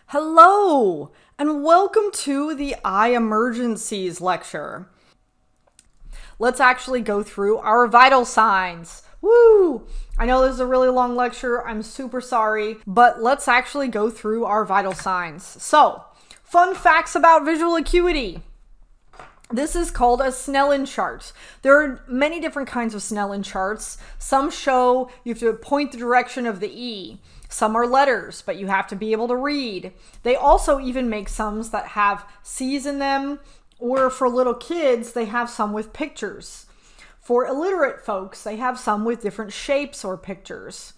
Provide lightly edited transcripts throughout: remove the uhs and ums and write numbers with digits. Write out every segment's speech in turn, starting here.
Hello, and welcome to the Eye Emergencies lecture. Let's actually go through our vital signs. Woo! I know this is a really long lecture. I'm super sorry, but let's actually go through our vital signs. So, fun facts about visual acuity. This is called a Snellen chart. There are many different kinds of Snellen charts. Some show you have to point the direction of the E. Some are letters, but you have to be able to read. They also even make some that have C's in them, or for little kids, they have some with pictures. For illiterate folks, they have some with different shapes or pictures.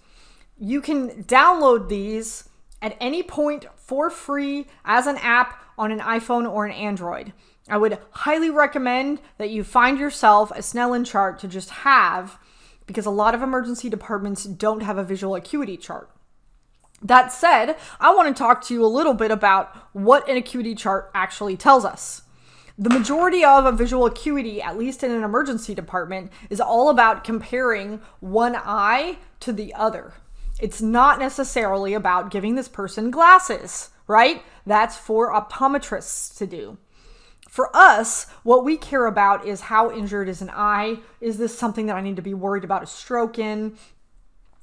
You can download these at any point for free as an app on an iPhone or an Android. I would highly recommend that you find yourself a Snellen chart to just have, because a lot of emergency departments don't have a visual acuity chart. That said, I want to talk to you a little bit about what an acuity chart actually tells us. The majority of a visual acuity, at least in an emergency department, is all about comparing one eye to the other. It's not necessarily about giving this person glasses, right? That's for optometrists to do. For us, what we care about is how injured is an eye. Is this something that I need to be worried about a stroke in?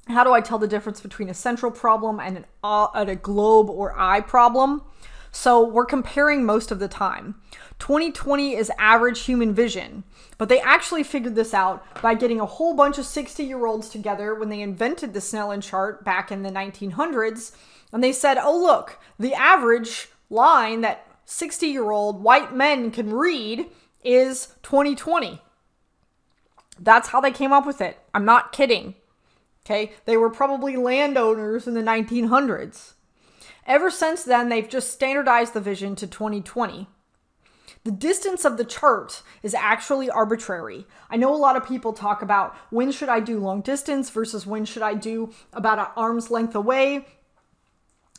How do I tell the difference between a central problem and a globe or eye problem? So we're comparing most of the time. 20/20 is average human vision, but they actually figured this out by getting a whole bunch of 60-year-olds together when they invented the Snellen chart back in the 1900s. And they said, oh, look, the average line that 60-year-old white men can read is 20/20. That's how they came up with it. I'm not kidding. Okay, they were probably landowners in the 1900s. Ever since then, they've just standardized the vision to 20/20. The distance of the chart is actually arbitrary. I know a lot of people talk about when should I do long distance versus when should I do about an arm's length away.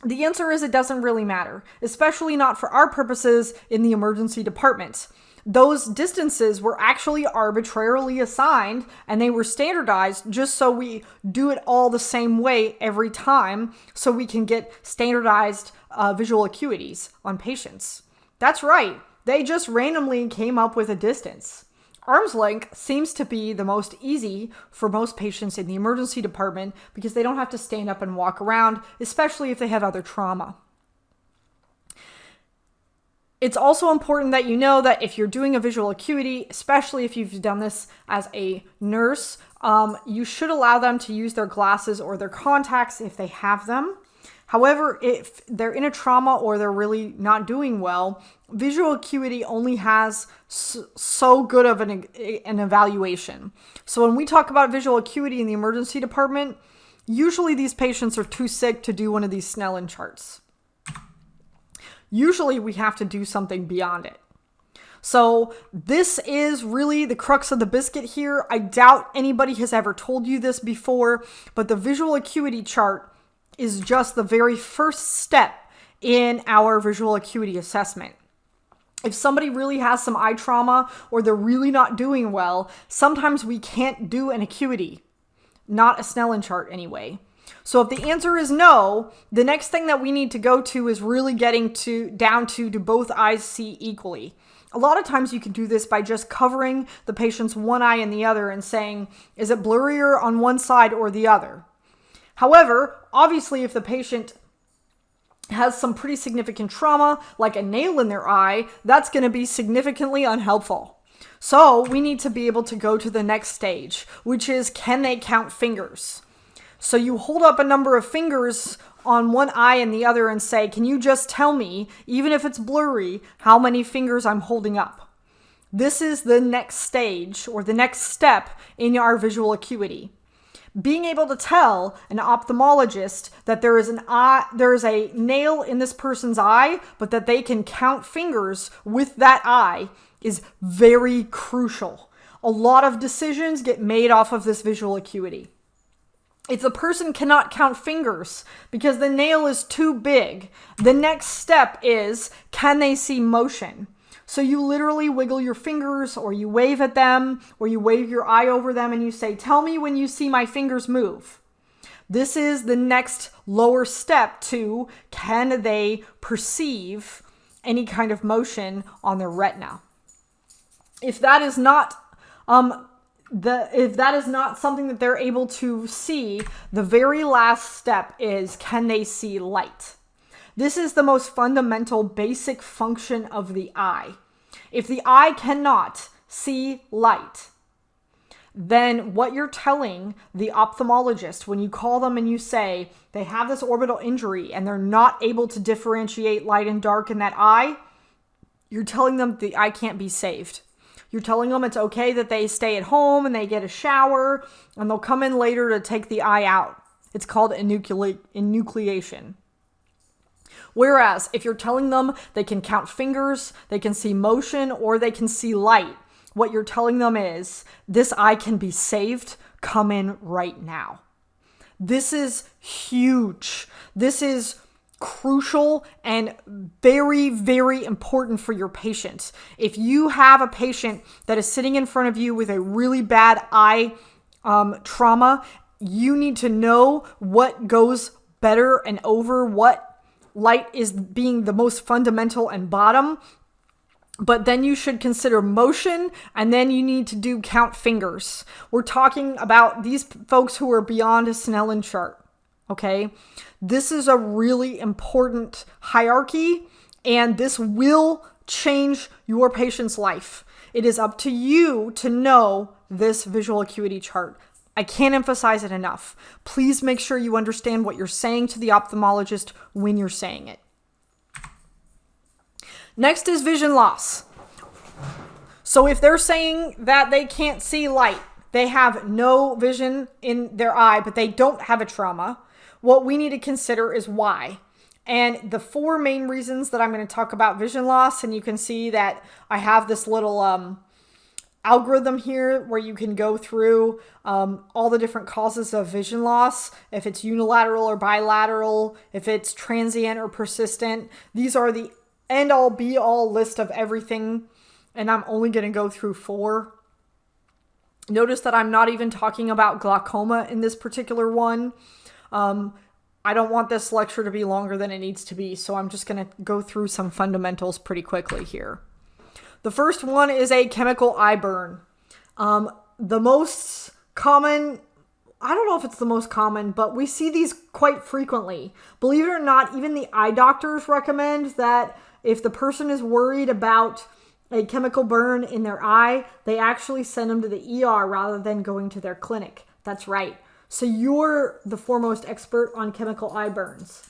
The answer is it doesn't really matter, especially not for our purposes in the emergency department. Those distances were actually arbitrarily assigned and they were standardized just so we do it all the same way every time so we can get standardized visual acuities on patients. That's right. They just randomly came up with a distance. Arm's length seems to be the most easy for most patients in the emergency department because they don't have to stand up and walk around, especially if they have other trauma. It's also important that you know that if you're doing a visual acuity, especially if you've done this as a nurse, you should allow them to use their glasses or their contacts if they have them. However, if they're in a trauma or they're really not doing well, visual acuity only has so good of an evaluation. So when we talk about visual acuity in the emergency department, usually these patients are too sick to do one of these Snellen charts. Usually we have to do something beyond it. So this is really the crux of the biscuit here. I doubt anybody has ever told you this before, but the visual acuity chart is just the very first step in our visual acuity assessment. If somebody really has some eye trauma or they're really not doing well, sometimes we can't do an acuity, not a Snellen chart anyway. So if the answer is no, the next thing that we need to go to is really getting down to do both eyes see equally. A lot of times you can do this by just covering the patient's one eye and the other and saying, is it blurrier on one side or the other? However, obviously if the patient has some pretty significant trauma, like a nail in their eye, that's going to be significantly unhelpful. So we need to be able to go to the next stage, which is, can they count fingers? So you hold up a number of fingers on one eye and the other and say, can you just tell me, even if it's blurry, how many fingers I'm holding up? This is the next stage or the next step in our visual acuity. Being able to tell an ophthalmologist that there is a nail in this person's eye, but that they can count fingers with that eye is very crucial. A lot of decisions get made off of this visual acuity. If the person cannot count fingers because the nail is too big, the next step is, can they see motion? So you literally wiggle your fingers or you wave at them or you wave your eye over them and you say, tell me when you see my fingers move. This is the next lower step to, can they perceive any kind of motion on their retina? If that is not if that is not something that they're able to see, the very last step is, can they see light? This is the most fundamental basic function of the eye. If the eye cannot see light, then what you're telling the ophthalmologist when you call them and you say they have this orbital injury and they're not able to differentiate light and dark in that eye, you're telling them the eye can't be saved. You're telling them it's okay that they stay at home and they get a shower and they'll come in later to take the eye out. It's called enucleation. Whereas if you're telling them they can count fingers, they can see motion, or they can see light, what you're telling them is, this eye can be saved, come in right now. This is huge. This is crucial and very, very important for your patient. If you have a patient that is sitting in front of you with a really bad eye trauma, you need to know what goes better and over what light is being the most fundamental and bottom. But then you should consider motion, and then you need to do count fingers. We're talking about these folks who are beyond a Snellen chart, okay? This is a really important hierarchy, and this will change your patient's life. It is up to you to know this visual acuity chart. I can't emphasize it enough. Please make sure you understand what you're saying to the ophthalmologist when you're saying it. Next is vision loss. So if they're saying that they can't see light, they have no vision in their eye, but they don't have a trauma, what we need to consider is why. And the 4 main reasons that I'm going to talk about vision loss, and you can see that I have this little algorithm here where you can go through all the different causes of vision loss, if it's unilateral or bilateral, if it's transient or persistent. These are the end all be all list of everything, and I'm only going to go through 4. Notice that I'm not even talking about glaucoma in this particular one. I don't want this lecture to be longer than it needs to be, so I'm just going to go through some fundamentals pretty quickly here. The first one is a chemical eye burn. The most common, I don't know if it's the most common, but we see these quite frequently. Believe it or not, even the eye doctors recommend that if the person is worried about a chemical burn in their eye, they actually send them to the ER rather than going to their clinic. That's right. So you're the foremost expert on chemical eye burns.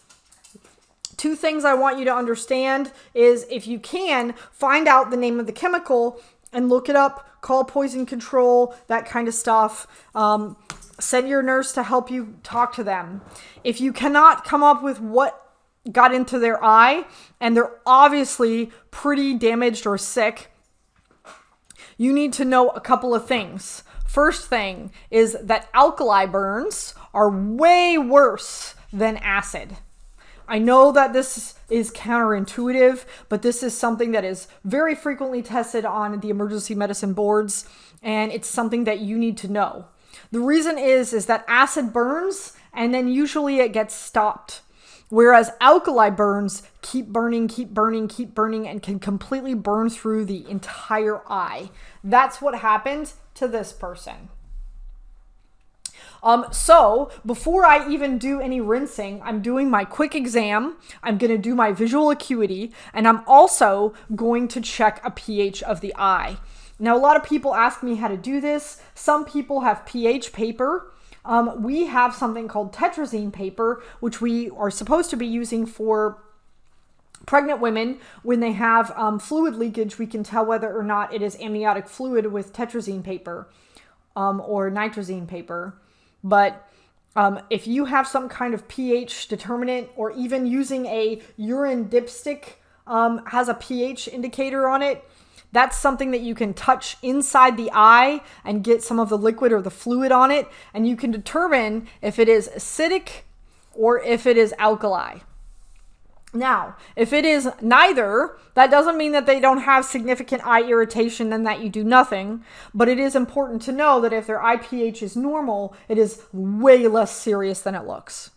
2 things I want you to understand is, if you can, find out the name of the chemical and look it up, call poison control, that kind of stuff. Send your nurse to help you talk to them. If you cannot come up with what got into their eye and they're obviously pretty damaged or sick, you need to know a couple of things. First thing is that alkali burns are way worse than acid. I know that this is counterintuitive, but this is something that is very frequently tested on the emergency medicine boards, and it's something that you need to know. The reason is that acid burns, and then usually it gets stopped. Whereas alkali burns keep burning, and can completely burn through the entire eye. That's what happened to this person. So before I even do any rinsing, I'm doing my quick exam. I'm going to do my visual acuity, and I'm also going to check a pH of the eye. Now, a lot of people ask me how to do this. Some people have pH paper. We have something called tetrazine paper, which we are supposed to be using for pregnant women. When they have fluid leakage, we can tell whether or not it is amniotic fluid with tetrazine paper or nitrazine paper. But if you have some kind of pH determinant, or even using a urine dipstick has a pH indicator on it, that's something that you can touch inside the eye and get some of the liquid or the fluid on it, and you can determine if it is acidic or if it is alkali. Now, if it is neither, that doesn't mean that they don't have significant eye irritation and that you do nothing, but it is important to know that if their eye pH is normal, it is way less serious than it looks.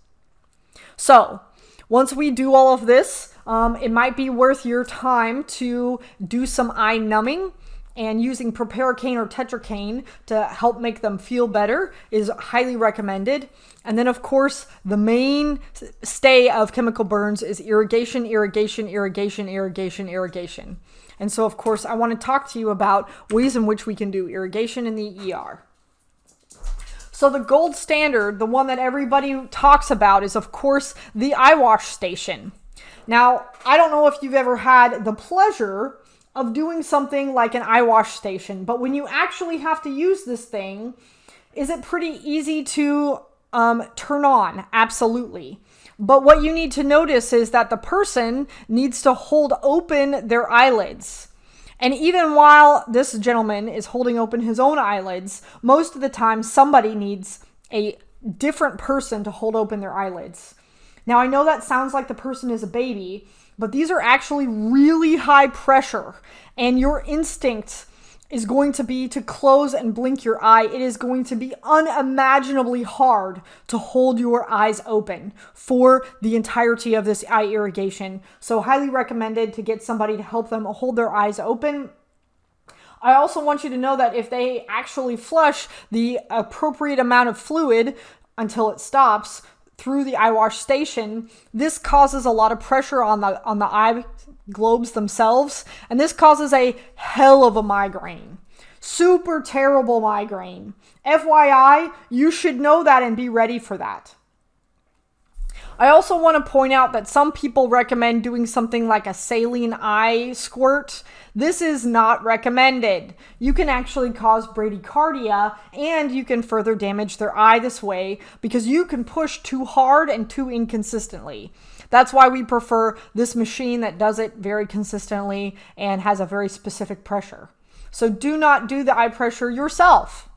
So, once we do all of this, it might be worth your time to do some eye numbing, and using proparacaine or tetracaine to help make them feel better is highly recommended. And then, of course, the mainstay of chemical burns is irrigation, irrigation, irrigation, irrigation, irrigation. And so, of course, I want to talk to you about ways in which we can do irrigation in the ER. So the gold standard, the one that everybody talks about, is, of course, the eye wash station. Now, I don't know if you've ever had the pleasure of doing something like an eye wash station, but when you actually have to use this thing, is it pretty easy to turn on? Absolutely. But what you need to notice is that the person needs to hold open their eyelids. And even while this gentleman is holding open his own eyelids, most of the time somebody needs a different person to hold open their eyelids. Now, I know that sounds like the person is a baby, but these are actually really high pressure, and your instinct is going to be to close and blink your eye. It is going to be unimaginably hard to hold your eyes open for the entirety of this eye irrigation. So highly recommended to get somebody to help them hold their eyes open. I also want you to know that if they actually flush the appropriate amount of fluid until it stops through the eye wash station, this causes a lot of pressure on the eye globes themselves, and this causes a hell of a migraine. Super terrible migraine. FYI, you should know that and be ready for that. I also want to point out that some people recommend doing something like a saline eye squirt. This is not recommended. You can actually cause bradycardia, and you can further damage their eye this way because you can push too hard and too inconsistently. That's why we prefer this machine that does it very consistently and has a very specific pressure. So do not do the eye pressure yourself.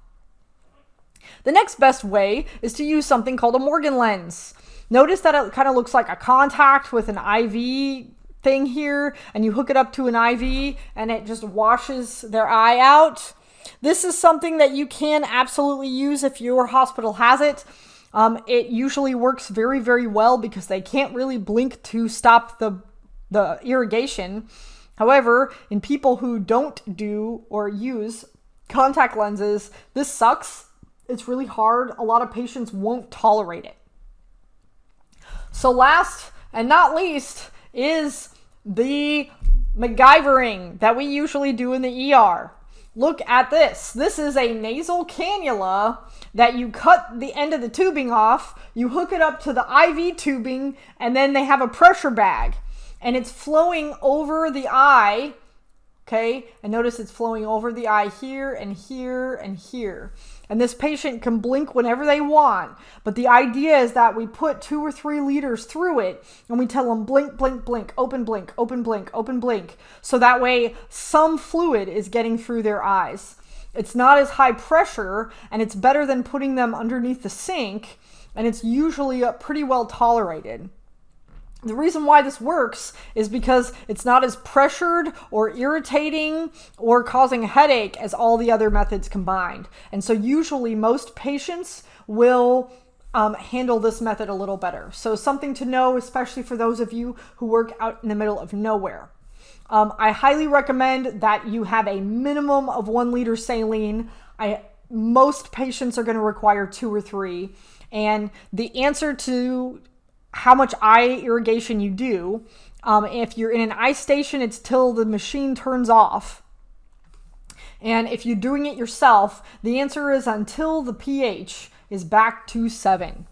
The next best way is to use something called a Morgan lens. Notice that it kind of looks like a contact with an IV thing here, and you hook it up to an IV and it just washes their eye out. This is something that you can absolutely use if your hospital has it. It usually works very, very well because they can't really blink to stop the irrigation. However, in people who don't do or use contact lenses, this sucks. It's really hard. A lot of patients won't tolerate it. So last and not least is the MacGyvering that we usually do in the ER. Look at this. This is a nasal cannula that you cut the end of the tubing off, you hook it up to the IV tubing, and then they have a pressure bag. And it's flowing over the eye, okay? And notice it's flowing over the eye here and here and here. And this patient can blink whenever they want. But the idea is that we put 2 or 3 liters through it and we tell them blink, blink, blink, open, blink, open, blink, open, blink. So that way some fluid is getting through their eyes. It's not as high pressure, and it's better than putting them underneath the sink, and it's usually pretty well tolerated. The reason why this works is because it's not as pressured or irritating or causing a headache as all the other methods combined. And so usually most patients will handle this method a little better. So something to know, especially for those of you who work out in the middle of nowhere. I highly recommend that you have a minimum of 1 liter saline. Most patients are going to require 2 or 3. And the answer to how much eye irrigation you do, if you're in an eye station, it's till the machine turns off. And if you're doing it yourself, the answer is until the pH is back to 7.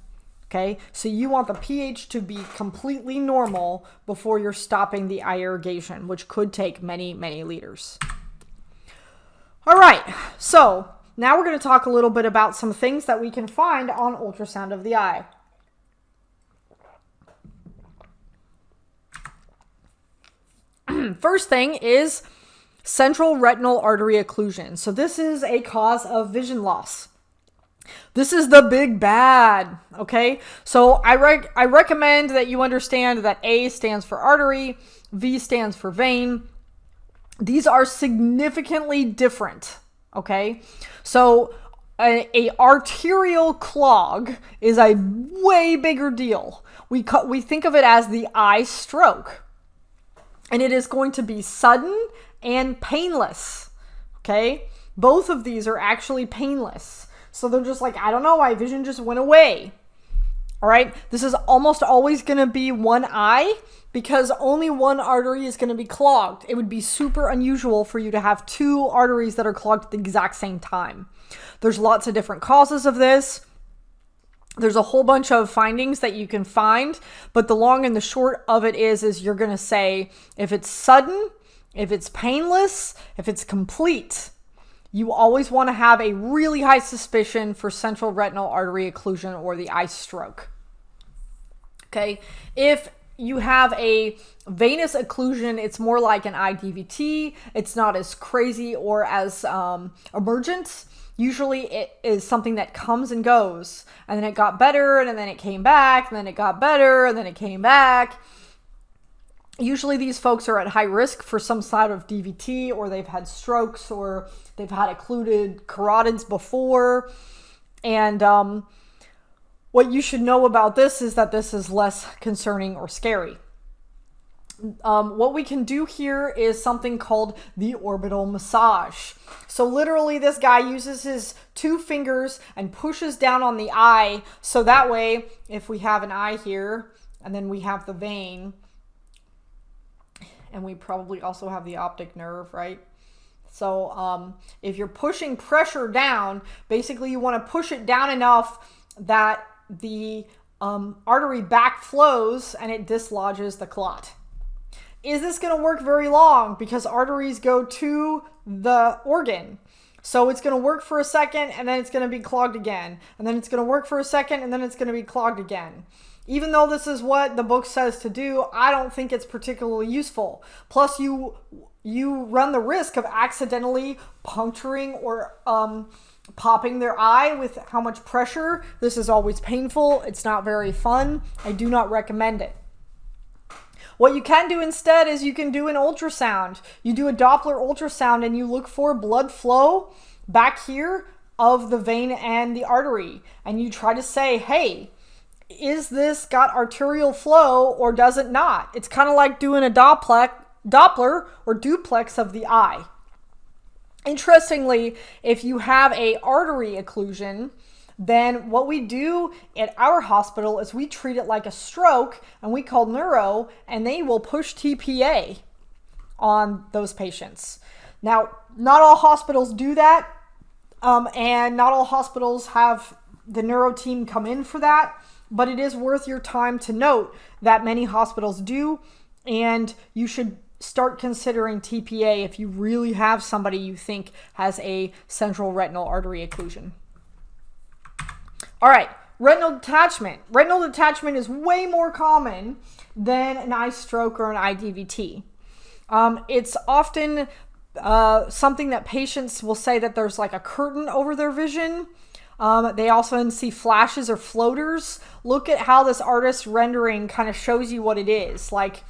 Okay, so you want the pH to be completely normal before you're stopping the eye irrigation, which could take many, many liters. All right, so now we're going to talk a little bit about some things that we can find on ultrasound of the eye. First thing is central retinal artery occlusion. So this is a cause of vision loss. This is the big bad, okay? So I recommend that you understand that A stands for artery, V stands for vein. These are significantly different, okay? So a arterial clog is a way bigger deal. We think of it as the eye stroke. And it is going to be sudden and painless, okay? Both of these are actually painless. So they're just like, I don't know, my vision just went away. All right, this is almost always going to be one eye because only one artery is going to be clogged. It would be super unusual for you to have two arteries that are clogged at the exact same time. There's lots of different causes of this. There's a whole bunch of findings that you can find, but the long and the short of it is you're going to say if it's sudden, if it's painless, if it's complete. You always want to have a really high suspicion for central retinal artery occlusion or the eye stroke. Okay, if you have a venous occlusion, it's more like an eye DVT. It's not as crazy or as emergent. Usually it is something that comes and goes, and then it got better, and then it came back, and then it got better, and then it came back. Usually these folks are at high risk for some sort of DVT, or they've had strokes, or they've had occluded carotids before. And what you should know about this is that this is less concerning or scary. What we can do here is something called the orbital massage. So literally this guy uses his two fingers and pushes down on the eye. So that way, if we have an eye here, and then we have the vein, and we probably also have the optic nerve, right? So if you're pushing pressure down, basically you want to push it down enough that the artery backflows and it dislodges the clot. Is this going to work very long? Because arteries go to the organ. So it's going to work for a second and then it's going to be clogged again. And then it's going to work for a second and then it's going to be clogged again. Even though this is what the book says to do, I don't think it's particularly useful. Plus, you run the risk of accidentally puncturing or popping their eye with how much pressure. This is always painful. It's not very fun. I do not recommend it. What you can do instead is you can do an ultrasound. You do a Doppler ultrasound and you look for blood flow back here of the vein and the artery. And you try to say, hey, is this got arterial flow or does it not? It's kind of like doing a Doppler or duplex of the eye. Interestingly, if you have a artery occlusion, then what we do at our hospital is we treat it like a stroke, and we call neuro, and they will push TPA on those patients. Now, not all hospitals do that, and not all hospitals have the neuro team come in for that, but it is worth your time to note that many hospitals do, and you should start considering TPA if you really have somebody you think has a central retinal artery occlusion. All right, retinal detachment. Retinal detachment is way more common than an eye stroke or an eye DVT. It's often something that patients will say that there's like a curtain over their vision. They also see flashes or floaters. Look at how this artist's rendering kind of shows you what it is. Like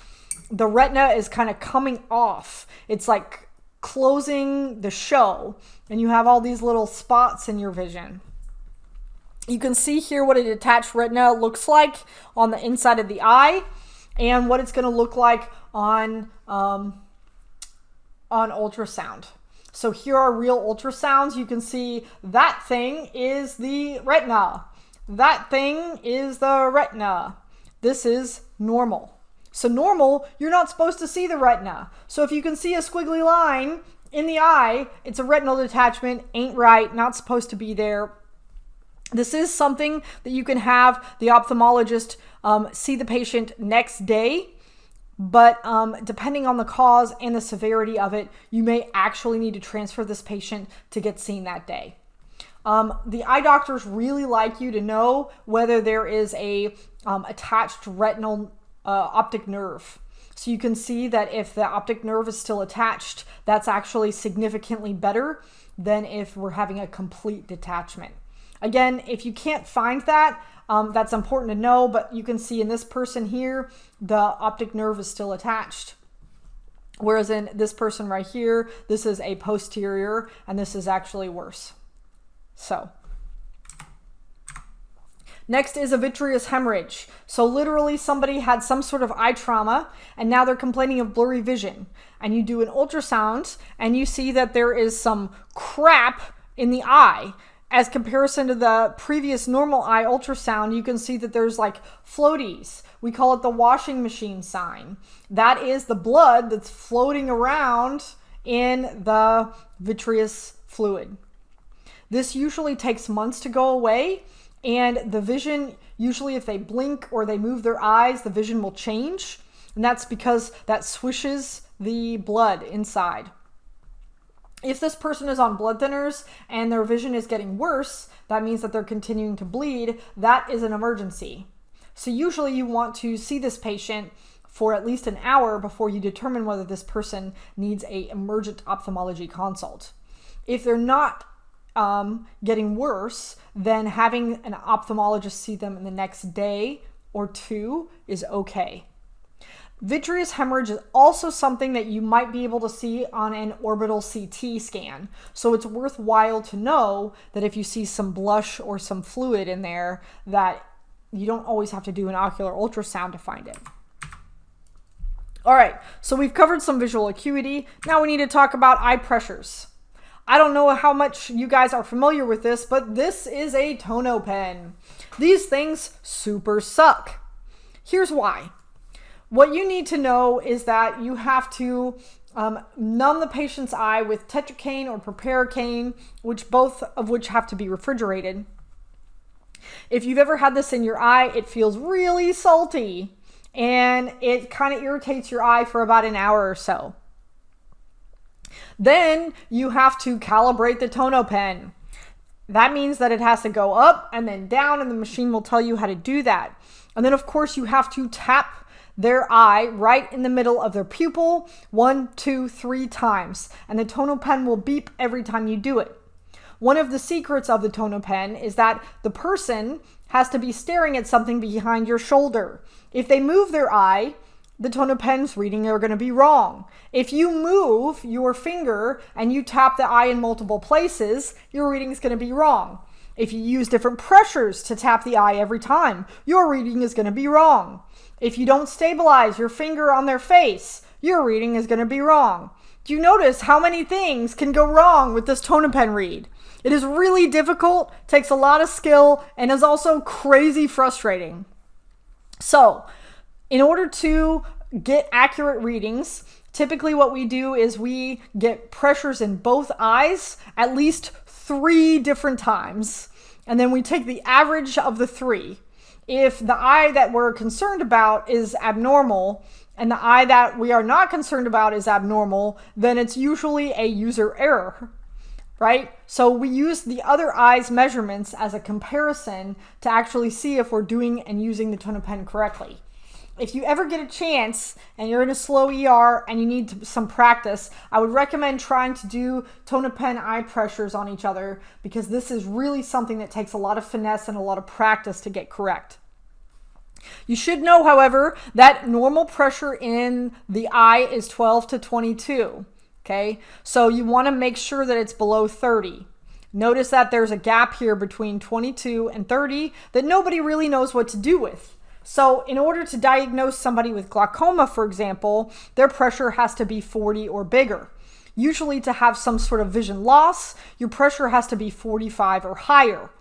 the retina is kind of coming off. It's like closing the show, and you have all these little spots in your vision. You can see here what a detached retina looks like on the inside of the eye and what it's going to look like on ultrasound. So here are real ultrasounds. You can see that thing is the retina. That thing is the retina. This is normal. So normal, you're not supposed to see the retina. So if you can see a squiggly line in the eye, it's a retinal detachment, ain't right, not supposed to be there. This is something that you can have the ophthalmologist see the patient next day, but depending on the cause and the severity of it, you may actually need to transfer this patient to get seen that day. The eye doctors really like you to know whether there is a attached retinal optic nerve. So you can see that if the optic nerve is still attached, that's actually significantly better than if we're having a complete detachment. Again, if you can't find that, that's important to know, but you can see in this person here, the optic nerve is still attached. Whereas in this person right here, this is a posterior, and this is actually worse. So, next is a vitreous hemorrhage. So literally somebody had some sort of eye trauma, and now they're complaining of blurry vision. And you do an ultrasound, and you see that there is some crap in the eye. As comparison to the previous normal eye ultrasound, you can see that there's like floaties. We call it the washing machine sign. That is the blood that's floating around in the vitreous fluid. This usually takes months to go away, and the vision, usually if they blink or they move their eyes, the vision will change. And that's because that swishes the blood inside. If this person is on blood thinners and their vision is getting worse, that means that they're continuing to bleed. That is an emergency. So usually you want to see this patient for at least an hour before you determine whether this person needs an emergent ophthalmology consult. If they're not getting worse, then having an ophthalmologist see them in the next day or two is okay. Vitreous hemorrhage is also something that you might be able to see on an orbital CT scan. So it's worthwhile to know that if you see some blush or some fluid in there, that you don't always have to do an ocular ultrasound to find it. All right, so we've covered some visual acuity. Now we need to talk about eye pressures. I don't know how much you guys are familiar with this, but this is a tono pen. These things super suck. Here's why. What you need to know is that you have to numb the patient's eye with tetracaine or proparacaine, both of which have to be refrigerated. If you've ever had this in your eye, it feels really salty and it kind of irritates your eye for about an hour or so. Then you have to calibrate the tono pen. That means that it has to go up and then down, and the machine will tell you how to do that. And then of course you have to tap their eye right in the middle of their pupil 1, 2, 3 times, and the tono pen will beep every time you do it. One of the secrets of the tono pen is that the person has to be staring at something behind your shoulder. If they move their eye, the tono pen's reading are going to be wrong. If you move your finger and you tap the eye in multiple places, your reading is going to be wrong. If you use different pressures to tap the eye every time, your reading is going to be wrong. If you don't stabilize your finger on their face, your reading is going to be wrong. Do you notice how many things can go wrong with this tono pen read? It is really difficult, takes a lot of skill, and is also crazy frustrating. So, in order to get accurate readings, typically what we do is we get pressures in both eyes at least 3 different times, and then we take the average of the 3. If the eye that we're concerned about is abnormal and the eye that we are not concerned about is abnormal, then it's usually a user error, right? So we use the other eye's measurements as a comparison to actually see if we're doing and using the tono pen correctly. If you ever get a chance and you're in a slow ER and you need some practice, I would recommend trying to do tono pen eye pressures on each other, because this is really something that takes a lot of finesse and a lot of practice to get correct. You should know, however, that normal pressure in the eye is 12 to 22. Okay, so you want to make sure that it's below 30. Notice that there's a gap here between 22 and 30 that nobody really knows what to do with. So in order to diagnose somebody with glaucoma, for example, their pressure has to be 40 or bigger. Usually to have some sort of vision loss, your pressure has to be 45 or higher.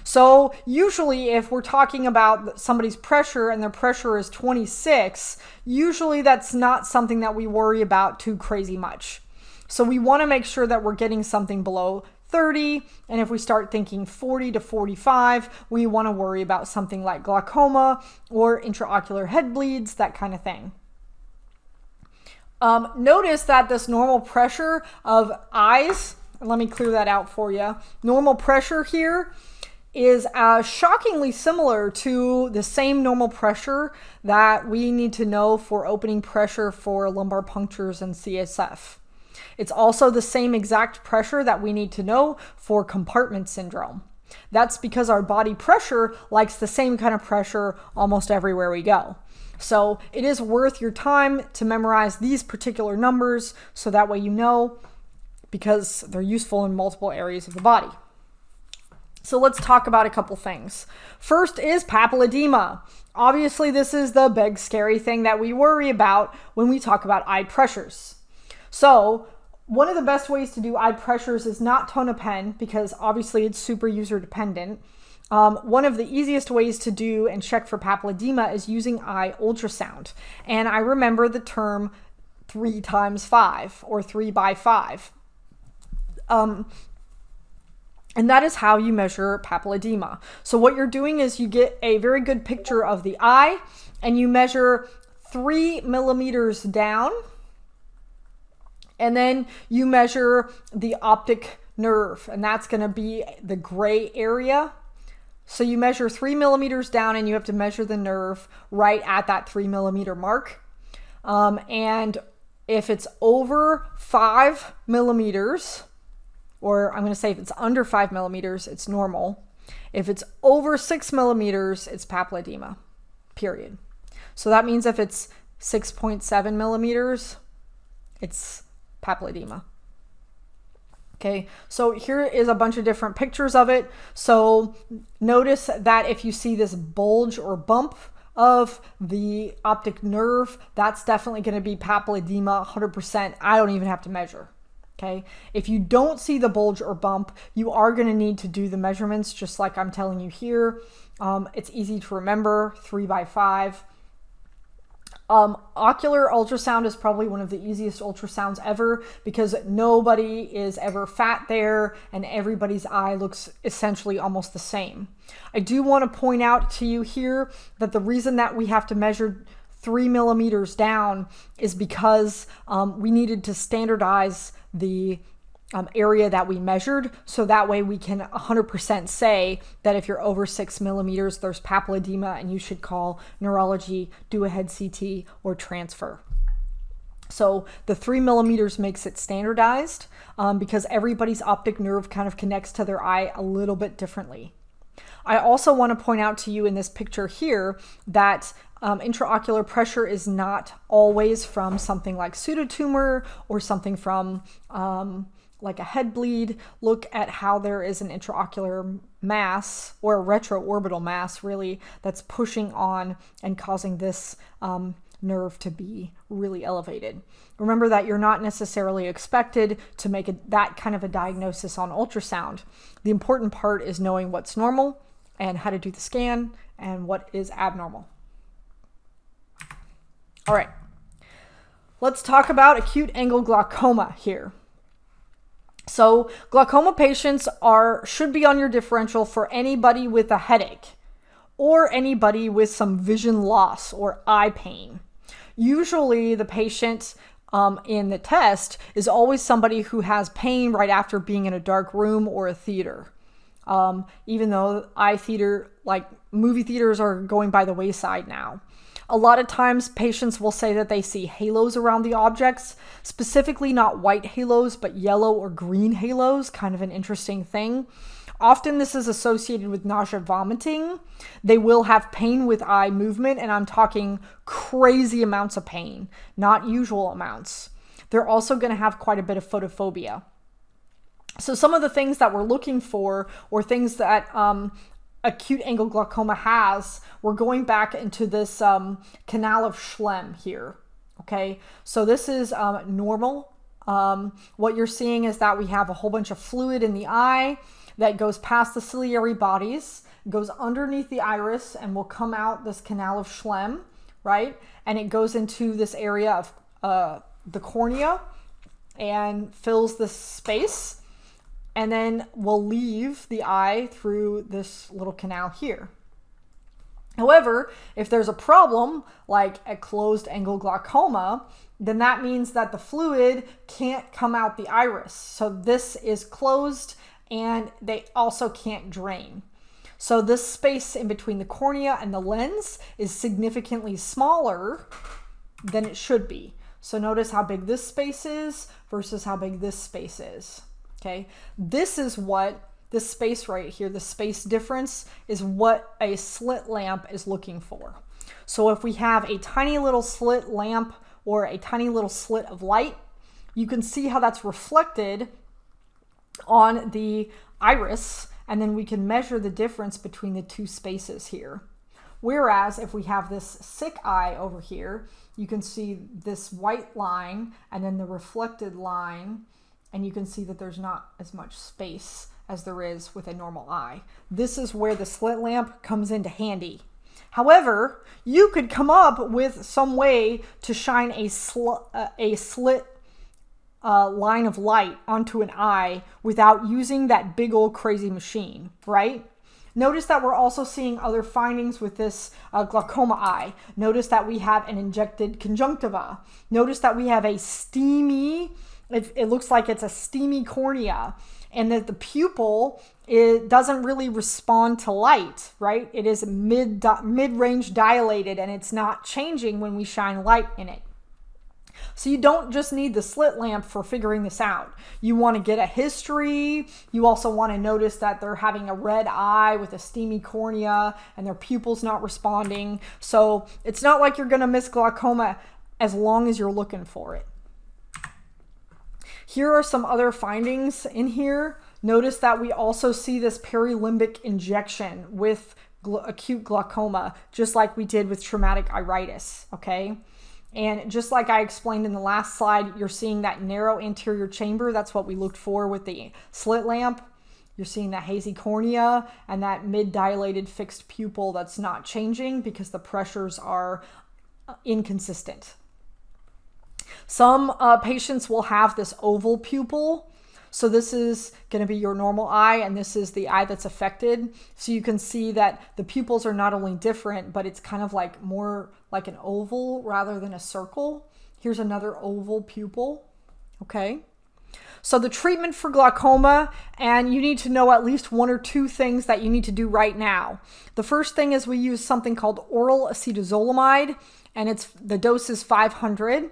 So usually if we're talking about somebody's pressure and their pressure is 26, usually that's not something that we worry about too crazy much. So we want to make sure that we're getting something below 30, and if we start thinking 40 to 45, we want to worry about something like glaucoma or intraocular head bleeds, that kind of thing. Notice that this normal pressure of eyes, let me clear that out for you. Normal pressure here is shockingly similar to the same normal pressure that we need to know for opening pressure for lumbar punctures and CSF. It's also the same exact pressure that we need to know for compartment syndrome. That's because our body pressure likes the same kind of pressure almost everywhere we go. So it is worth your time to memorize these particular numbers so that way you know, because they're useful in multiple areas of the body. So let's talk about a couple things. First is papilledema. Obviously, this is the big scary thing that we worry about when we talk about eye pressures. So one of the best ways to do eye pressures is not tone a pen, because obviously it's super user dependent. One of the easiest ways to do and check for papilledema is using eye ultrasound. And I remember the term 3 times 5 or 3 by 5. And that is how you measure papilledema. So what you're doing is you get a very good picture of the eye and you measure 3 millimeters down, and then you measure the optic nerve, and that's going to be the gray area. So you measure 3 millimeters down and you have to measure the nerve right at that 3 millimeter mark. And if it's over 5 millimeters, or I'm going to say if it's under 5 millimeters, it's normal. If it's over 6 millimeters, it's papilledema, period. So that means if it's 6.7 millimeters, it's papilledema. Okay, so here is a bunch of different pictures of it. So notice that if you see this bulge or bump of the optic nerve, that's definitely going to be papilledema 100%. I don't even have to measure. Okay, if you don't see the bulge or bump, you are going to need to do the measurements just like I'm telling you here. It's easy to remember, 3 by 5. Ocular ultrasound is probably one of the easiest ultrasounds ever, because nobody is ever fat there and everybody's eye looks essentially almost the same. I do want to point out to you here that the reason that we have to measure 3 millimeters down is because we needed to standardize the area that we measured, so that way we can 100% say that if you're over 6 millimeters, there's papilledema and you should call neurology, do a head CT, or transfer. So the 3 millimeters makes it standardized because everybody's optic nerve kind of connects to their eye a little bit differently. I also want to point out to you in this picture here that intraocular pressure is not always from something like pseudotumor or something from like a head bleed. Look at how there is an intraocular mass, or a retroorbital mass really, that's pushing on and causing this nerve to be really elevated. Remember that you're not necessarily expected to make that kind of a diagnosis on ultrasound. The important part is knowing what's normal and how to do the scan and what is abnormal. All right, let's talk about acute angle glaucoma here. So glaucoma patients should be on your differential for anybody with a headache or anybody with some vision loss or eye pain. Usually the patient in the test is always somebody who has pain right after being in a dark room or a theater. Even though movie theaters are going by the wayside now. A lot of times patients will say that they see halos around the objects, specifically not white halos, but yellow or green halos, kind of an interesting thing. Often this is associated with nausea, vomiting. They will have pain with eye movement, and I'm talking crazy amounts of pain, not usual amounts. They're also going to have quite a bit of photophobia. So some of the things that we're looking for, or things that acute angle glaucoma has, we're going back into this canal of Schlemm here. Okay, so this is normal. What you're seeing is that we have a whole bunch of fluid in the eye that goes past the ciliary bodies, goes underneath the iris, and will come out this canal of Schlemm, right? And it goes into this area of the cornea and fills this space, and then will leave the eye through this little canal here. However, if there's a problem like a closed angle glaucoma, then that means that the fluid can't come out the iris. So this is closed and they also can't drain. So this space in between the cornea and the lens is significantly smaller than it should be. So notice how big this space is versus how big this space is. Okay, this is what this space right here, the space difference, is what a slit lamp is looking for. So if we have a tiny little slit lamp or a tiny little slit of light, you can see how that's reflected on the iris, and then we can measure the difference between the two spaces here. Whereas if we have this sick eye over here, you can see this white line and then the reflected line, and you can see that there's not as much space as there is with a normal eye. This is where the slit lamp comes into handy. However, you could come up with some way to shine a slit line of light onto an eye without using that big old crazy machine, right? Notice that we're also seeing other findings with this glaucoma eye. Notice that we have an injected conjunctiva. Notice that we have a steamy, it looks like it's a steamy cornea, and that the pupil, it doesn't really respond to light, right? It is mid-range dilated, and it's not changing when we shine light in it. So you don't just need the slit lamp for figuring this out. You want to get a history. You also want to notice that they're having a red eye with a steamy cornea and their pupil's not responding. So it's not like you're going to miss glaucoma as long as you're looking for it. Here are some other findings in here. Notice that we also see this perilimbic injection with acute glaucoma, just like we did with traumatic iritis, okay? And just like I explained in the last slide, you're seeing that narrow anterior chamber. That's what we looked for with the slit lamp. You're seeing that hazy cornea and that mid-dilated fixed pupil that's not changing because the pressures are inconsistent. Some patients will have this oval pupil. So this is going to be your normal eye, and this is the eye that's affected. So you can see that the pupils are not only different, but it's kind of like more like an oval rather than a circle. Here's another oval pupil. Okay. So the treatment for glaucoma, and you need to know at least one or two things that you need to do right now. The first thing is we use something called oral acetazolamide, and the dose is 500.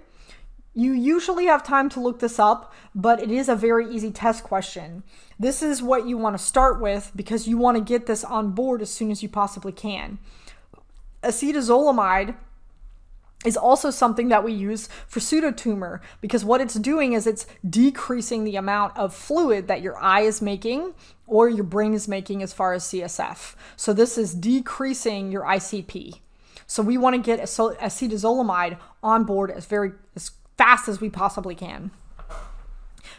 You usually have time to look this up, but it is a very easy test question. This is what you want to start with because you want to get this on board as soon as you possibly can. Acetazolamide is also something that we use for pseudotumor because what it's doing is it's decreasing the amount of fluid that your eye is making or your brain is making as far as CSF. So this is decreasing your ICP. So we want to get acetazolamide on board as fast as we possibly can.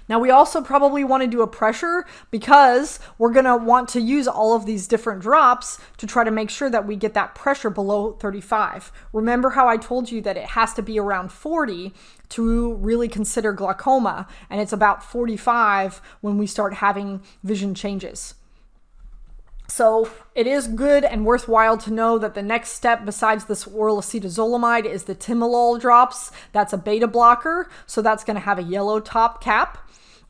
Now we also probably want to do a pressure because we're going to want to use all of these different drops to try to make sure that we get that pressure below 35. Remember how I told you that it has to be around 40 to really consider glaucoma, and it's about 45 when we start having vision changes. So it is good and worthwhile to know that the next step besides this oral acetazolamide is the timolol drops. That's a beta blocker, so that's going to have a yellow top cap.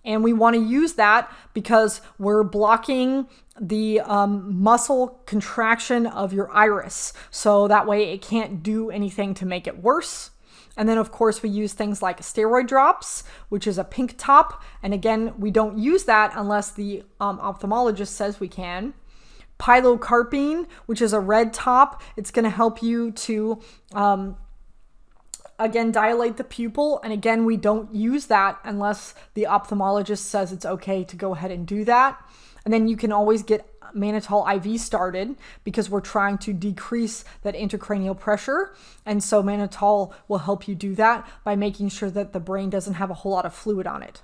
And we want to use that because we're blocking the muscle contraction of your iris. So that way it can't do anything to make it worse. And then, of course, we use things like steroid drops, which is a pink top. And again, we don't use that unless the ophthalmologist says we can. Pilocarpine, which is a red top. It's going to help you to, again, dilate the pupil. And again, we don't use that unless the ophthalmologist says it's okay to go ahead and do that. And then you can always get mannitol IV started because we're trying to decrease that intracranial pressure. And so mannitol will help you do that by making sure that the brain doesn't have a whole lot of fluid on it.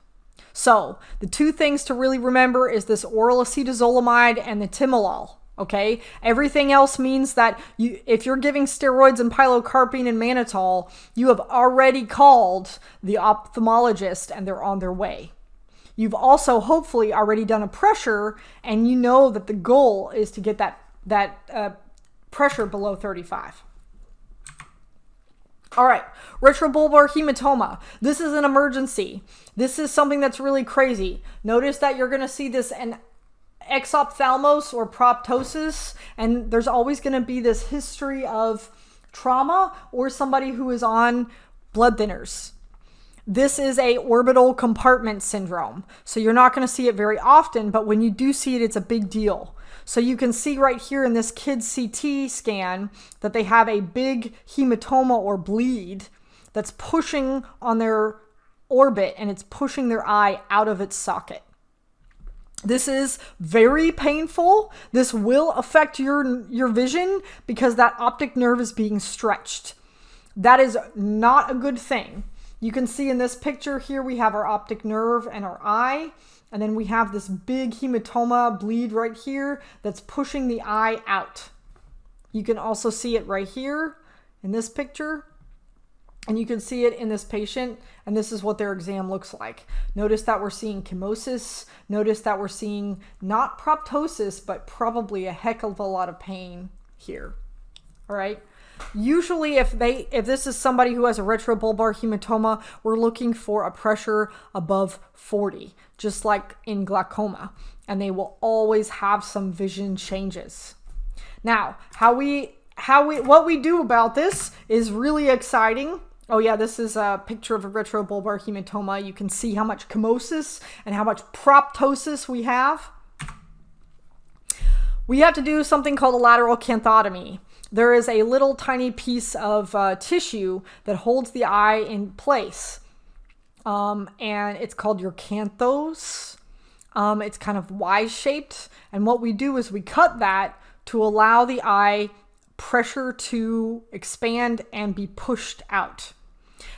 So the two things to really remember is this oral acetazolamide and the timolol. Okay, everything else means that if you're giving steroids and pilocarpine and mannitol, you have already called the ophthalmologist and they're on their way. You've also hopefully already done a pressure, and you know that the goal is to get that pressure below 35. All right, retrobulbar hematoma. This is an emergency. This is something that's really crazy. Notice that you're going to see this in exophthalmos or proptosis, and there's always going to be this history of trauma or somebody who is on blood thinners. This is a orbital compartment syndrome. So you're not going to see it very often, but when you do see it, it's a big deal. So you can see right here in this kid's CT scan that they have a big hematoma or bleed that's pushing on their orbit, and it's pushing their eye out of its socket. This is very painful. This will affect your vision because that optic nerve is being stretched. That is not a good thing. You can see in this picture here, we have our optic nerve and our eye, and then we have this big hematoma bleed right here that's pushing the eye out. You can also see it right here in this picture. And you can see it in this patient, and this is what their exam looks like. Notice that we're seeing chemosis. Notice that we're seeing not proptosis, but probably a heck of a lot of pain here. All right. Usually if this is somebody who has a retrobulbar hematoma, we're looking for a pressure above 40, just like in glaucoma, and they will always have some vision changes. Now, what we do about this is really exciting. Oh yeah, this is a picture of a retrobulbar hematoma. You can see how much chemosis and how much proptosis we have. We have to do something called a lateral canthotomy. There is a little tiny piece of tissue that holds the eye in place. And it's called your canthos. It's kind of Y-shaped. And what we do is we cut that to allow the eye pressure to expand and be pushed out.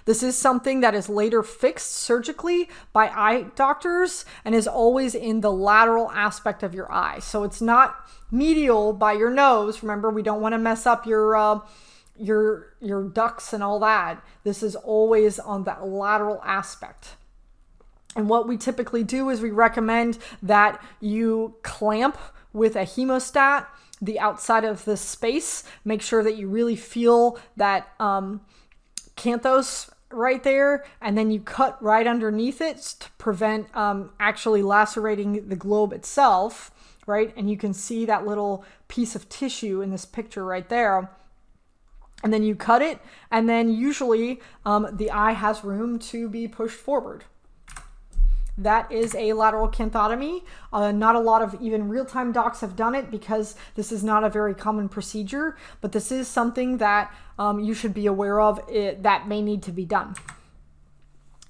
This is something that is later fixed surgically by eye doctors and is always in the lateral aspect of your eye. So it's not medial by your nose. Remember, we don't want to mess up your ducts and all that. This is always on that lateral aspect. And what we typically do is we recommend that you clamp with a hemostat the outside of this space. Make sure that you really feel that canthos right there, and then you cut right underneath it to prevent actually lacerating the globe itself, right? And you can see that little piece of tissue in this picture right there. And then you cut it, and then usually the eye has room to be pushed forward. That is a lateral canthotomy. Not a lot of even real-time docs have done it because this is not a very common procedure, but this is something that you should be aware of that may need to be done.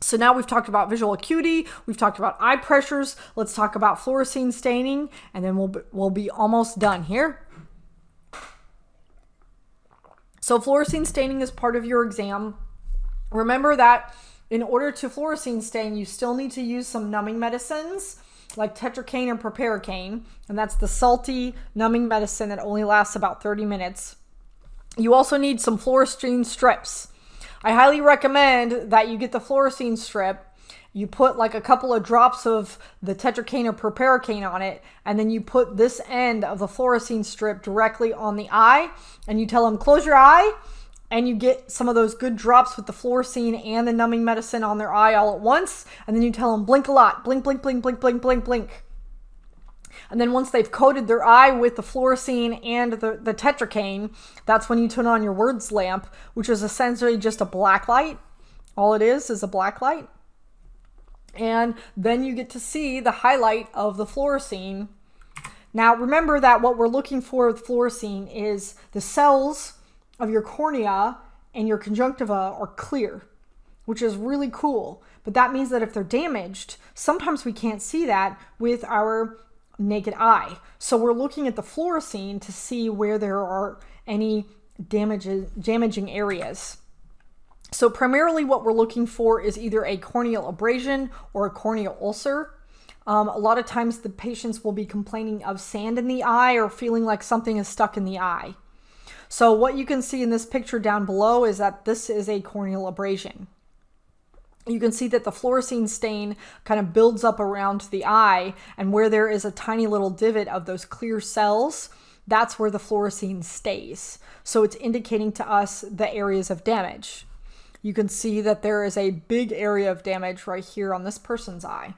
So now we've talked about visual acuity, we've talked about eye pressures. Let's talk about fluorescein staining, and then we'll be almost done here. So fluorescein staining is part of your exam. Remember that in order to fluorescein stain, you still need to use some numbing medicines like tetracaine or proparacaine, and that's the salty numbing medicine that only lasts about 30 minutes. You also need some fluorescein strips. I highly recommend that you get the fluorescein strip. You put like a couple of drops of the tetracaine or proparacaine on it, and then you put this end of the fluorescein strip directly on the eye, and you tell them, close your eye, and you get some of those good drops with the fluorescein and the numbing medicine on their eye all at once, and then you tell them, blink a lot, blink, blink, blink, blink, blink, blink, blink. And then once they've coated their eye with the fluorescein and the tetracaine, that's when you turn on your words lamp, which is essentially just a black light. All it is a black light. And then you get to see the highlight of the fluorescein. Now remember that what we're looking for with fluorescein is the cells of your cornea and your conjunctiva are clear, which is really cool. But that means that if they're damaged, sometimes we can't see that with our naked eye. So we're looking at the fluorescein to see where there are any damaging areas. So primarily what we're looking for is either a corneal abrasion or a corneal ulcer. A lot of times the patients will be complaining of sand in the eye or feeling like something is stuck in the eye. So what you can see in this picture down below is that this is a corneal abrasion. You can see that the fluorescein stain kind of builds up around the eye, and where there is a tiny little divot of those clear cells, that's where the fluorescein stays. So it's indicating to us the areas of damage. You can see that there is a big area of damage right here on this person's eye.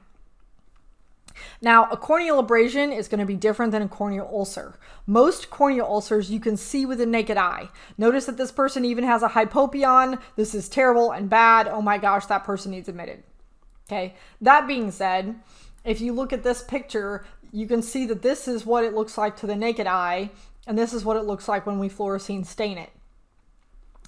Now, a corneal abrasion is going to be different than a corneal ulcer. Most corneal ulcers you can see with the naked eye. Notice that this person even has a hypopyon. This is terrible and bad. Oh my gosh, that person needs admitted. Okay. That being said, if you look at this picture, you can see that this is what it looks like to the naked eye, and this is what it looks like when we fluorescein stain it.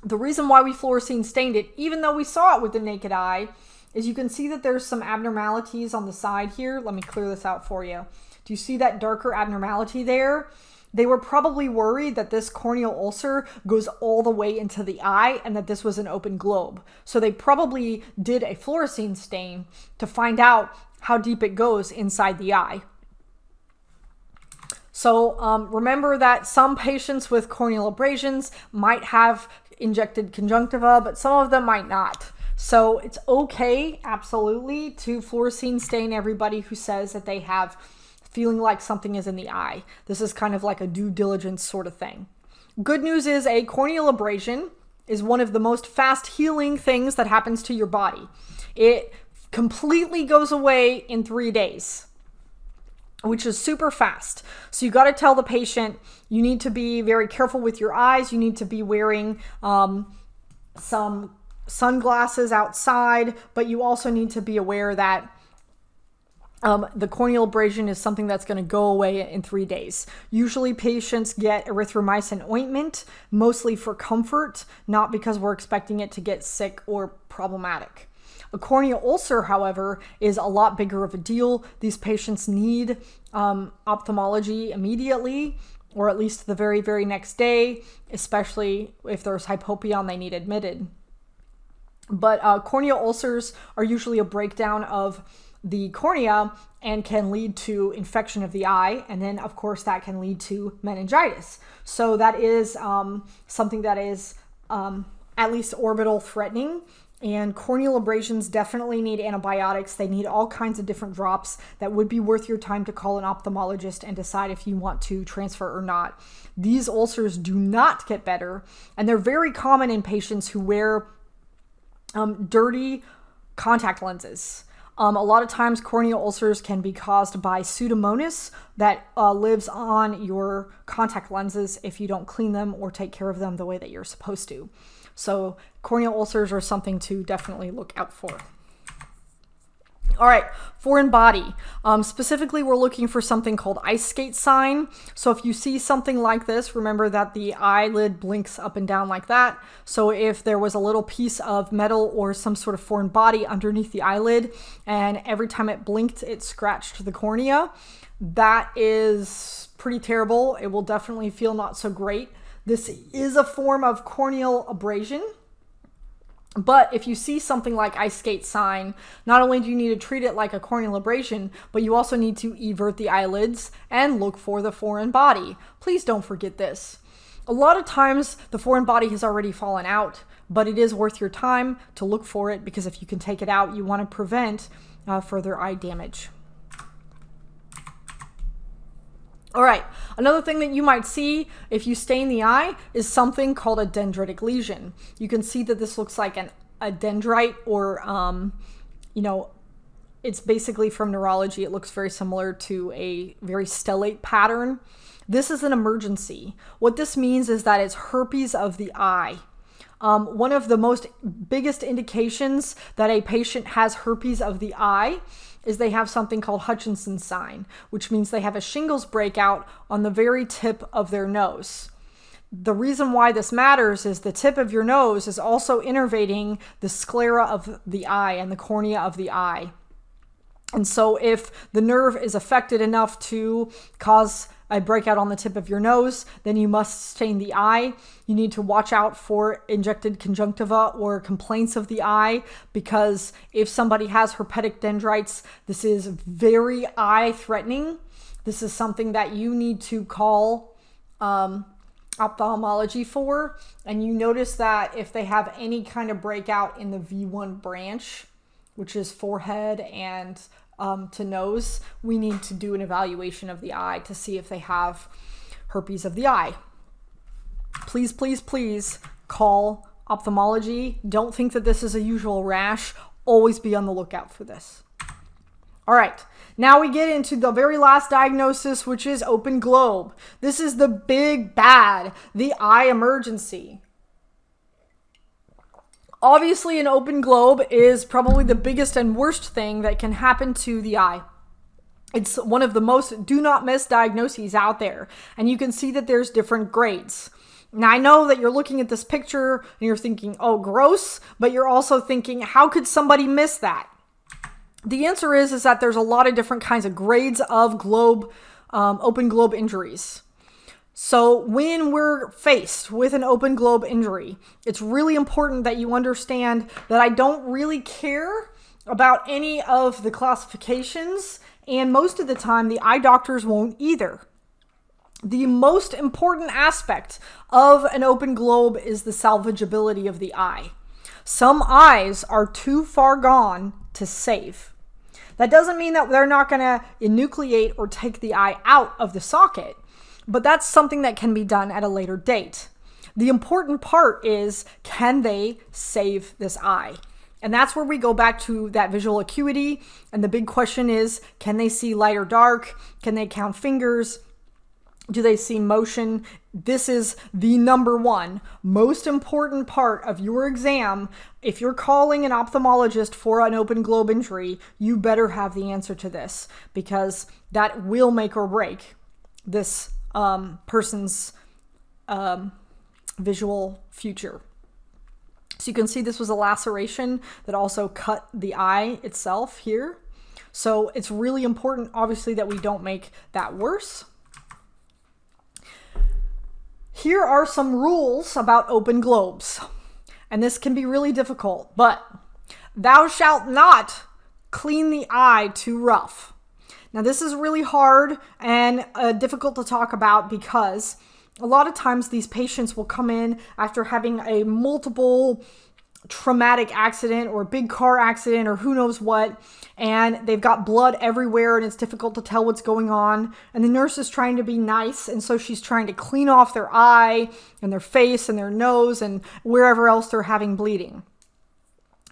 The reason why we fluorescein stained it, even though we saw it with the naked eye, is you can see that there's some abnormalities on the side here. Let me clear this out for you. Do you see that darker abnormality there? They were probably worried that this corneal ulcer goes all the way into the eye and that this was an open globe. So they probably did a fluorescein stain to find out how deep it goes inside the eye. So remember that some patients with corneal abrasions might have injected conjunctiva, but some of them might not. So it's okay, absolutely, to fluorescein stain everybody who says that they have feeling like something is in the eye. This is kind of like a due diligence sort of thing. Good news is a corneal abrasion is one of the most fast healing things that happens to your body. It completely goes away in 3 days, which is super fast. So you got to tell the patient you need to be very careful with your eyes. You need to be wearing some sunglasses outside, but you also need to be aware that the corneal abrasion is something that's going to go away in 3 days. Usually patients get erythromycin ointment, mostly for comfort, not because we're expecting it to get sick or problematic. A corneal ulcer, however, is a lot bigger of a deal. These patients need ophthalmology immediately, or at least the very, very next day, especially if there's hypopyon, they need admitted. But corneal ulcers are usually a breakdown of the cornea and can lead to infection of the eye. And then, of course, that can lead to meningitis. So that is something that is at least orbital threatening. And corneal abrasions definitely need antibiotics. They need all kinds of different drops that would be worth your time to call an ophthalmologist and decide if you want to transfer or not. These ulcers do not get better, and they're very common in patients who wear dirty contact lenses. A lot of times corneal ulcers can be caused by Pseudomonas that lives on your contact lenses if you don't clean them or take care of them the way that you're supposed to. So corneal ulcers are something to definitely look out for. All right, foreign body. Specifically, we're looking for something called ice skate sign. So if you see something like this, remember that the eyelid blinks up and down like that. So if there was a little piece of metal or some sort of foreign body underneath the eyelid, and every time it blinked, it scratched the cornea, that is pretty terrible. It will definitely feel not so great. This is a form of corneal abrasion. But if you see something like ice skate sign, not only do you need to treat it like a corneal abrasion, but you also need to evert the eyelids and look for the foreign body. Please don't forget this. A lot of times the foreign body has already fallen out, but it is worth your time to look for it because if you can take it out, you want to prevent further eye damage. All right, another thing that you might see if you stain the eye is something called a dendritic lesion. You can see that this looks like a dendrite or, it's basically from neurology. It looks very similar to a very stellate pattern. This is an emergency. What this means is that it's herpes of the eye. One of the most biggest indications that a patient has herpes of the eye is they have something called Hutchinson's sign, which means they have a shingles breakout on the very tip of their nose. The reason why this matters is the tip of your nose is also innervating the sclera of the eye and the cornea of the eye. And so if the nerve is affected enough to cause a breakout on the tip of your nose, then you must stain the eye. You need to watch out for injected conjunctiva or complaints of the eye, because if somebody has herpetic dendrites, this is very eye threatening. This is something that you need to call ophthalmology for. And you notice that if they have any kind of breakout in the V1 branch, which is forehead and to nose, we need to do an evaluation of the eye to see if they have herpes of the eye. Please, please, please call ophthalmology. Don't think that this is a usual rash. Always be on the lookout for this. All right, now we get into the very last diagnosis, which is open globe. This is the big bad, the eye emergency. Obviously, an open globe is probably the biggest and worst thing that can happen to the eye. It's one of the most do not miss diagnoses out there. And you can see that there's different grades. Now, I know that you're looking at this picture and you're thinking, oh, gross, but you're also thinking, how could somebody miss that? The answer is that there's a lot of different kinds of grades of open globe injuries. So when we're faced with an open globe injury, it's really important that you understand that I don't really care about any of the classifications, and most of the time the eye doctors won't either. The most important aspect of an open globe is the salvageability of the eye. Some eyes are too far gone to save. That doesn't mean that they're not going to enucleate or take the eye out of the socket, but that's something that can be done at a later date. The important part is, can they save this eye? And that's where we go back to that visual acuity. And the big question is, can they see light or dark? Can they count fingers? Do they see motion? This is the number one most important part of your exam. If you're calling an ophthalmologist for an open globe injury, you better have the answer to this, because that will make or break this person's visual future. So you can see this was a laceration that also cut the eye itself here. So it's really important, obviously, that we don't make that worse. Here are some rules about open globes, and this can be really difficult, but thou shalt not clean the eye too rough. Now, this is really hard and difficult to talk about, because a lot of times these patients will come in after having a multiple traumatic accident or a big car accident or who knows what, and they've got blood everywhere and it's difficult to tell what's going on, and the nurse is trying to be nice, and so she's trying to clean off their eye and their face and their nose and wherever else they're having bleeding.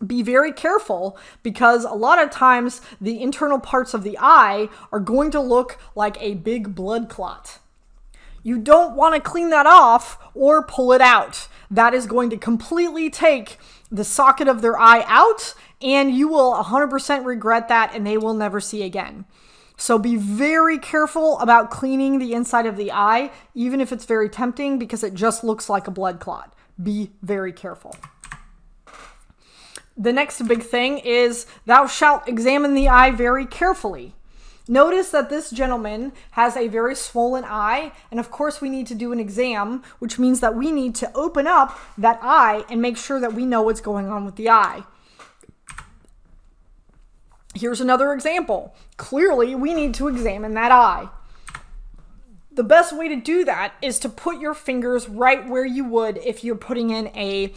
Be very careful, because a lot of times the internal parts of the eye are going to look like a big blood clot. You don't want to clean that off or pull it out. That is going to completely take the socket of their eye out, and you will 100% regret that, and they will never see again. So be very careful about cleaning the inside of the eye, even if it's very tempting, because it just looks like a blood clot. Be very careful. The next big thing is, thou shalt examine the eye very carefully. Notice that this gentleman has a very swollen eye, and of course we need to do an exam, which means that we need to open up that eye and make sure that we know what's going on with the eye. Here's another example. Clearly, we need to examine that eye. The best way to do that is to put your fingers right where you would if you're putting in a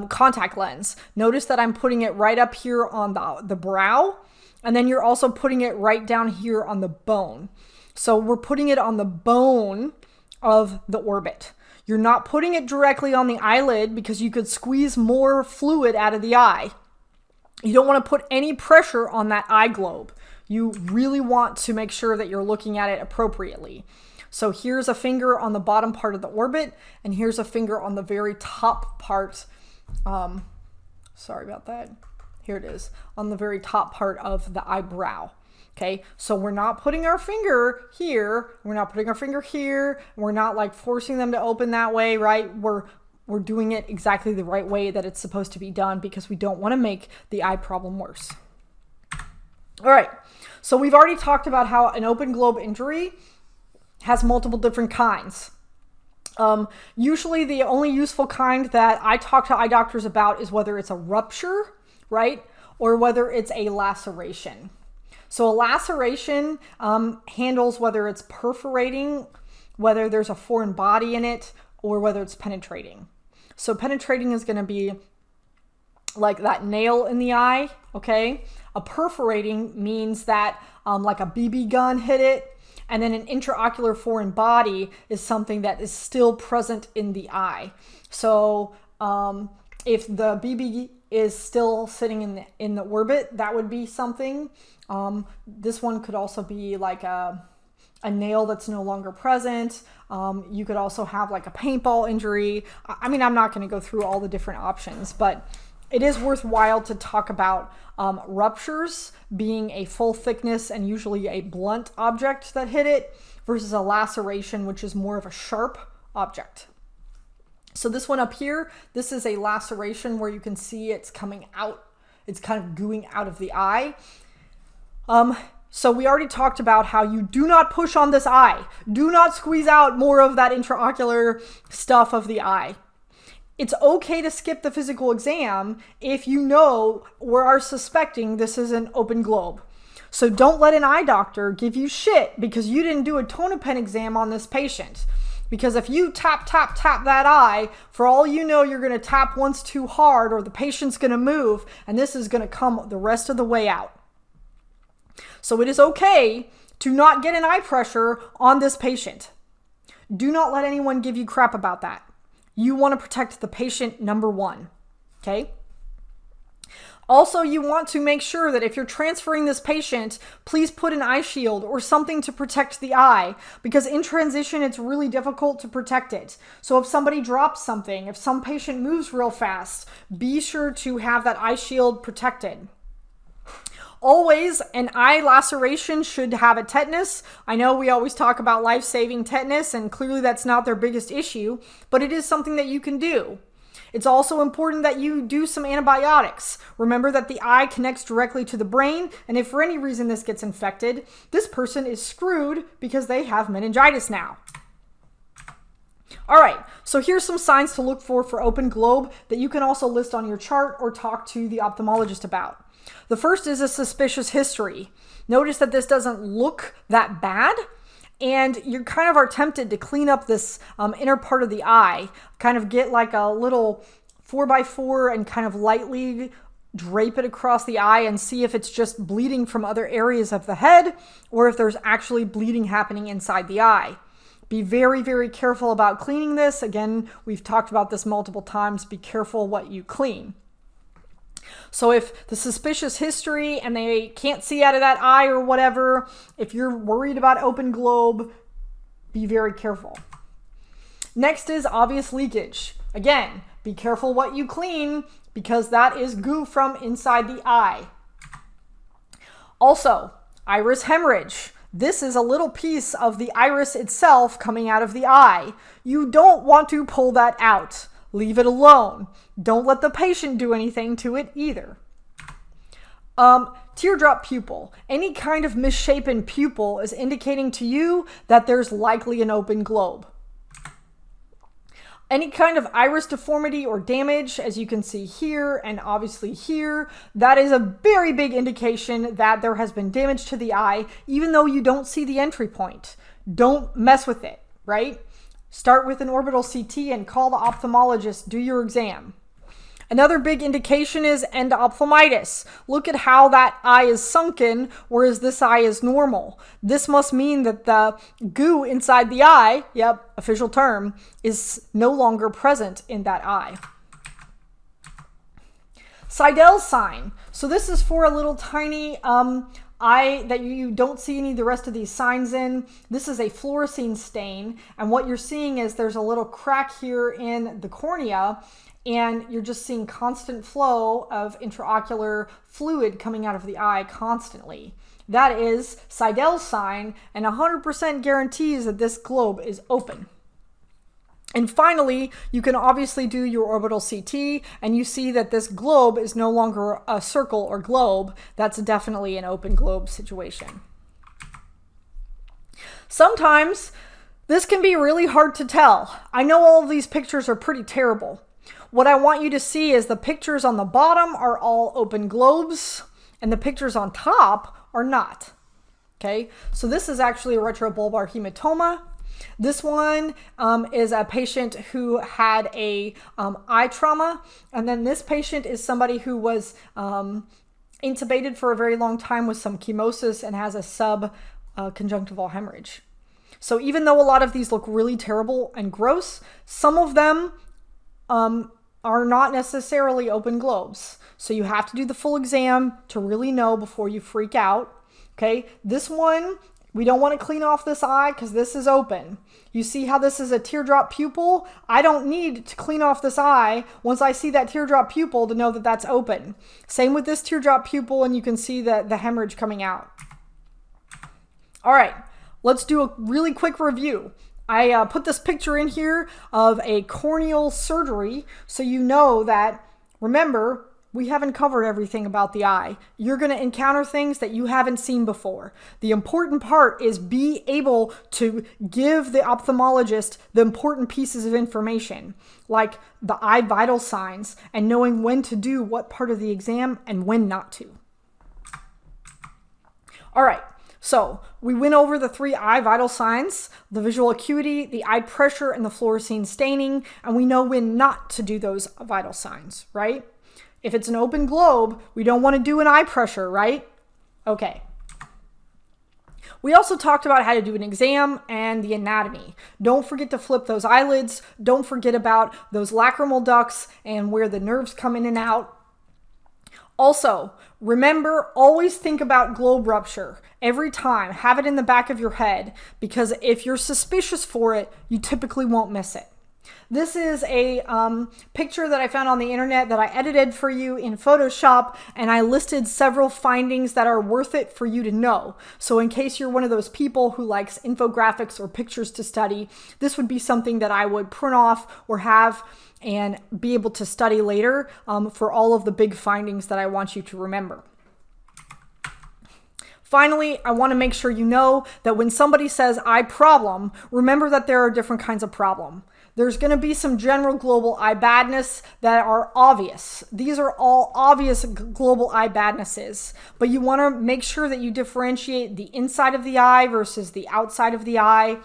contact lens. Notice that I'm putting it right up here on the brow, and then you're also putting it right down here on the bone. So we're putting it on the bone of the orbit. You're not putting it directly on the eyelid, because you could squeeze more fluid out of the eye. You don't want to put any pressure on that eye globe. You really want to make sure that you're looking at it appropriately. So here's a finger on the bottom part of the orbit, and here's a finger on the very top part. Sorry about that. Here it is, on the very top part of the eyebrow. Okay, so we're not putting our finger here. We're not putting our finger here. We're not like forcing them to open that way, right? We're doing it exactly the right way that it's supposed to be done, because we don't want to make the eye problem worse. All right, so we've already talked about how an open globe injury has multiple different kinds. Usually the only useful kind that I talk to eye doctors about is whether it's a rupture, right? Or whether it's a laceration. So a laceration handles whether it's perforating, whether there's a foreign body in it, or whether it's penetrating. So penetrating is going to be like that nail in the eye, okay? A perforating means that like a BB gun hit it. And then an intraocular foreign body is something that is still present in the eye. So if the BB is still sitting in the orbit, that would be something. This one could also be like a nail that's no longer present. You could also have like a paintball injury. I mean, I'm not going to go through all the different options, but it is worthwhile to talk about ruptures being a full thickness and usually a blunt object that hit it versus a laceration, which is more of a sharp object. So this one up here, this is a laceration where you can see it's coming out. It's kind of gooing out of the eye. So we already talked about how you do not push on this eye. Do not squeeze out more of that intraocular stuff of the eye. It's okay to skip the physical exam if you know or are suspecting this is an open globe. So don't let an eye doctor give you shit because you didn't do a tonopen exam on this patient. Because if you tap that eye, for all you know, you're going to tap once too hard or the patient's going to move and this is going to come the rest of the way out. So it is okay to not get an eye pressure on this patient. Do not let anyone give you crap about that. You want to protect the patient, number one. Okay? Also, you want to make sure that if you're transferring this patient, please put an eye shield or something to protect the eye, because in transition, it's really difficult to protect it. So if somebody drops something, if some patient moves real fast, be sure to have that eye shield protected. Always, an eye laceration should have a tetanus. I know we always talk about life-saving tetanus, and clearly that's not their biggest issue, but it is something that you can do. It's also important that you do some antibiotics. Remember that the eye connects directly to the brain, and if for any reason this gets infected, this person is screwed because they have meningitis now. All right, so here's some signs to look for open globe that you can also list on your chart or talk to the ophthalmologist about. The first is a suspicious history. Notice that this doesn't look that bad, and you kind of are tempted to clean up this inner part of the eye, kind of get like a little 4x4 and kind of lightly drape it across the eye and see if it's just bleeding from other areas of the head or if there's actually bleeding happening inside the eye. Be very, very careful about cleaning this. Again, we've talked about this multiple times. Be careful what you clean. So if the suspicious history and they can't see out of that eye or whatever, if you're worried about open globe, be very careful. Next is obvious leakage. Again, be careful what you clean because that is goo from inside the eye. Also, iris hemorrhage. This is a little piece of the iris itself coming out of the eye. You don't want to pull that out. Leave it alone. Don't let the patient do anything to it either. Teardrop pupil. Any kind of misshapen pupil is indicating to you that there's likely an open globe. Any kind of iris deformity or damage, as you can see here and obviously here, that is a very big indication that there has been damage to the eye, even though you don't see the entry point. Don't mess with it, right? Start with an orbital CT and call the ophthalmologist, do your exam. Another big indication is endophthalmitis. Look at how that eye is sunken, whereas this eye is normal. This must mean that the goo inside the eye, yep, official term, is no longer present in that eye. Seidel's sign. So this is for a little tiny eye that you don't see any of the rest of these signs in. This is a fluorescein stain, and what you're seeing is there's a little crack here in the cornea, and you're just seeing constant flow of intraocular fluid coming out of the eye constantly. That is Seidel's sign, and 100% guarantees that this globe is open. And finally, you can obviously do your orbital CT, and you see that this globe is no longer a circle or globe. That's definitely an open globe situation. Sometimes this can be really hard to tell. I know all of these pictures are pretty terrible. What I want you to see is the pictures on the bottom are all open globes, and the pictures on top are not. Okay, so this is actually a retrobulbar hematoma. This one is a patient who had a eye trauma, and then this patient is somebody who was intubated for a very long time with some chemosis and has a subconjunctival hemorrhage. So even though a lot of these look really terrible and gross, some of them are not necessarily open globes. So you have to do the full exam to really know before you freak out. Okay, this one, we don't want to clean off this eye because this is open. You see how this is a teardrop pupil? I don't need to clean off this eye once I see that teardrop pupil to know that that's open. Same with this teardrop pupil, and you can see the hemorrhage coming out. All right, let's do a really quick review. I put this picture in here of a corneal surgery so you know that, remember, we haven't covered everything about the eye. You're going to encounter things that you haven't seen before. The important part is be able to give the ophthalmologist the important pieces of information, like the eye vital signs and knowing when to do what part of the exam and when not to. All right. So we went over the 3 eye vital signs, the visual acuity, the eye pressure, and the fluorescein staining, and we know when not to do those vital signs, right? If it's an open globe, we don't want to do an eye pressure, right? Okay. We also talked about how to do an exam and the anatomy. Don't forget to flip those eyelids. Don't forget about those lacrimal ducts and where the nerves come in and out. Also, remember, always think about globe rupture. Every time, have it in the back of your head, because if you're suspicious for it, you typically won't miss it. This is a picture that I found on the internet that I edited for you in Photoshop, and I listed several findings that are worth it for you to know. So in case you're one of those people who likes infographics or pictures to study, this would be something that I would print off or have and be able to study later for all of the big findings that I want you to remember. Finally, I want to make sure you know that when somebody says eye problem, remember that there are different kinds of problem. There's going to be some general global eye badness that are obvious. These are all obvious global eye badnesses, but you want to make sure that you differentiate the inside of the eye versus the outside of the eye.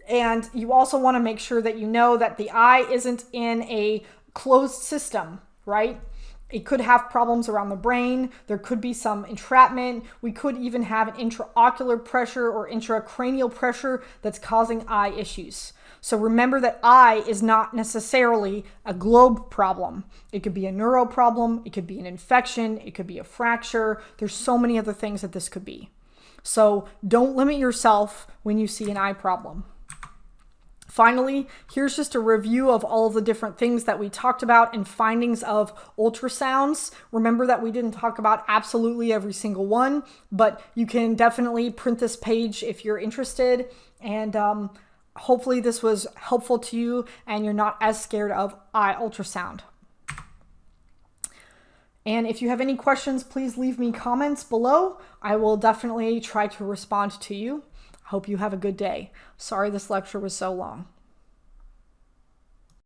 And you also want to make sure that you know that the eye isn't in a closed system, right? It could have problems around the brain. There could be some entrapment. We could even have an intraocular pressure or intracranial pressure that's causing eye issues. So remember that eye is not necessarily a globe problem. It could be a neuro problem. It could be an infection. It could be a fracture. There's so many other things that this could be. So don't limit yourself when you see an eye problem. Finally, here's just a review of all of the different things that we talked about and findings of ultrasounds. Remember that we didn't talk about absolutely every single one, but you can definitely print this page if you're interested. And hopefully this was helpful to you and you're not as scared of eye ultrasound. And if you have any questions, please leave me comments below. I will definitely try to respond to you. Hope you have a good day. Sorry this lecture was so long.